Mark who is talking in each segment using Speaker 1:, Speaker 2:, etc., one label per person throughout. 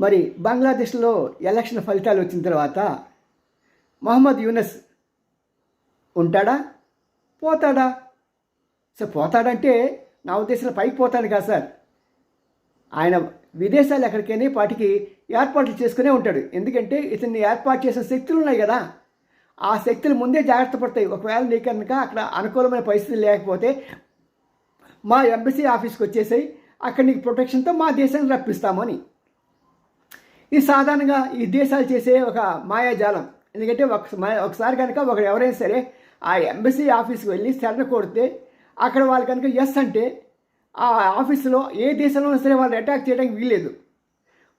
Speaker 1: మరి బంగ్లాదేశ్లో ఎలక్షన్ ఫలితాలు వచ్చిన తర్వాత మహమ్మద్ యూనస్ ఉంటాడా పోతాడా? సార్ పోతాడంటే నా ఉద్దేశంలో పైకి పోతాను కాదు సార్. ఆయన విదేశాలు ఎక్కడికైనా పాటికి ఏర్పాట్లు చేసుకునే ఉంటాడు. ఎందుకంటే ఇతన్ని ఏర్పాటు చేసిన శక్తులు ఉన్నాయి కదా, ఆ శక్తులు ముందే జాగ్రత్త పడతాయి. ఒకవేళ నీ కనుక అక్కడ అనుకూలమైన పరిస్థితులు లేకపోతే మా ఎంబసీ ఆఫీస్కి వచ్చేసాయి, అక్కడ నీకు ప్రొటెక్షన్తో మా దేశానికి రప్పిస్తామని. ఇది సాధారణంగా ఈ దేశాలు చేసే ఒక మాయాజాలం. ఎందుకంటే ఒకసారి కనుక ఒకరు ఎవరైనా సరే ఆ ఎంబసీ ఆఫీస్కి వెళ్ళి శరణ కొడితే అక్కడ వాళ్ళు కనుక ఎస్ అంటే ఆ ఆఫీసులో ఏ దేశంలో సరే వాళ్ళు అటాక్ చేయడానికి వీల్లేదు.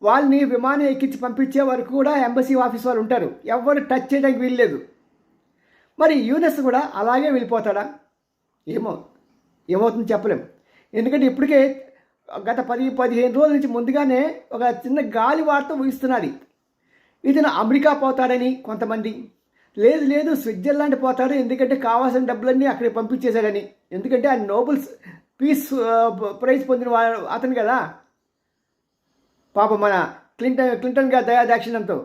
Speaker 1: వాళ్ళని విమానం ఎక్కించి పంపించే వరకు కూడా ఎంబసీ ఆఫీస్ వాళ్ళు ఉంటారు, ఎవరు టచ్ చేయడానికి వీల్లేదు. మరి యూనస్ కూడా అలాగే వెళ్ళిపోతాడా? ఏమవుతుందో చెప్పలేం. ఎందుకంటే ఇప్పటికే గత 10-15 రోజుల నుంచి ముందుగానే ఒక చిన్న గాలి వార్త ఊహిస్తున్నది. ఇతను అమెరికా పోతాడని కొంతమంది, లేదు స్విట్జర్లాండ్ పోతాడు, ఎందుకంటే కావాల్సిన డబ్బులన్నీ అక్కడికి పంపించేశాడని. ఎందుకంటే ఆయన నోబెల్ పీస్ ప్రైజ్ పొందిన అతను కదా, పాప మన క్లింటన్ గారి దయాదాక్షిణ్యంతో.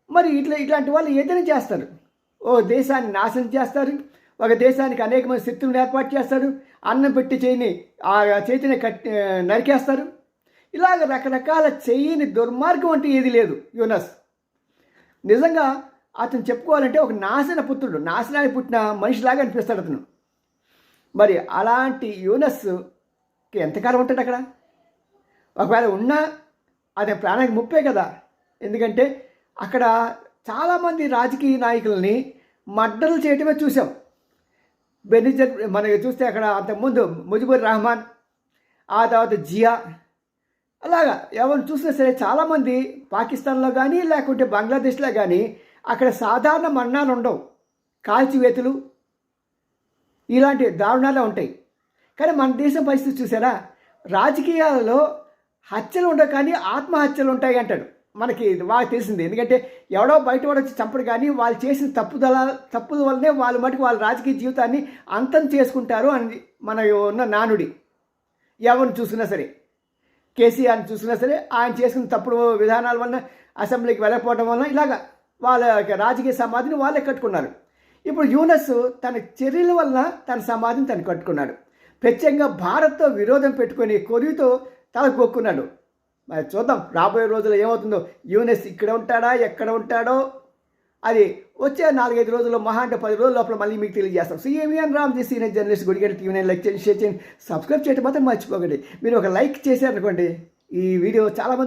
Speaker 1: మరి ఇట్లాంటి వాళ్ళు ఏదైనా చేస్తారు. ఓ దేశాన్ని నాశనం చేస్తారు, ఒక దేశానికి అనేకమైన శక్తులను ఏర్పాటు చేస్తారు, అన్నం పెట్టి చేతిని నరికేస్తారు. ఇలాగ రకరకాల చేయని దుర్మార్గం అంటే ఏది లేదు యూనస్. నిజంగా అతను చెప్పుకోవాలంటే ఒక నాశనపుత్రుడు, నాశనానికి పుట్టిన మనిషిలాగా అనిపిస్తాడు అతను. మరి అలాంటి యూనస్కి ఎంతకాలం ఉంటాడు అక్కడ? ఒకవేళ ఉన్నా అది ప్రాణానికి ముప్పే కదా. ఎందుకంటే అక్కడ చాలామంది రాజకీయ నాయకులని మర్డర్లు చేయటమే చూసాం. బెనిజర్ మనకి చూస్తే అక్కడ అంతకుముందు ముజిబుర్ రహమాన్, ఆ తర్వాత జియా, అలాగా ఎవరిని చూసినా సరే చాలామంది పాకిస్తాన్లో కానీ లేకుంటే బంగ్లాదేశ్లో కానీ అక్కడ సాధారణ మరణాలు ఉండవు, కాల్చివేతులు ఇలాంటి దారుణాలు ఉంటాయి. కానీ మన దేశం పరిస్థితి చూసారా, రాజకీయాలలో హత్యలు ఉండవు కానీ ఆత్మహత్యలు ఉంటాయి అంటాడు. మనకి వాళ్ళకి తెలిసింది. ఎందుకంటే ఎవడో బయట వాడు వచ్చి చంపడు, కానీ వాళ్ళు చేసిన తప్పుల వల్లనే వాళ్ళ మటుకు వాళ్ళ రాజకీయ జీవితాన్ని అంతం చేసుకుంటారు అని మన ఉన్న నానుడి. ఎవరిని చూసినా సరే, కేసీఆర్ని చూసినా సరే ఆయన చేసుకున్న తప్పుడు విధానాల వల్ల అసెంబ్లీకి వెళ్ళకపోవడం వల్ల ఇలాగ వాళ్ళ రాజకీయ సమాధిని వాళ్ళే కట్టుకున్నారు. ఇప్పుడు యూనస్ తన చర్యల వల్ల తన సమాధిని తను కట్టుకున్నాడు. ప్రత్యేకంగా భారత్తో విరోధం పెట్టుకొని కొరియుతో తల కొక్కున్నాడు. మరి చూద్దాం రాబోయే రోజుల్లో ఏమవుతుందో. యూనస్ ఇక్కడ ఉంటాడా ఎక్కడ ఉంటాడో అది వచ్చే 4-5 రోజుల్లో, మహా అంటే 10 రోజుల లోపల మళ్ళీ మీకు తెలియజేస్తాం. సీఎంఈఎన్ Ramji senior journalist, Gudigadda TV like చేయండి, షేర్ చేయండి, సబ్స్క్రైబ్ చేయడం మాత్రం మర్చిపోకండి. మీరు ఒక లైక్ చేశారనుకోండి, ఈ వీడియో చాలామంది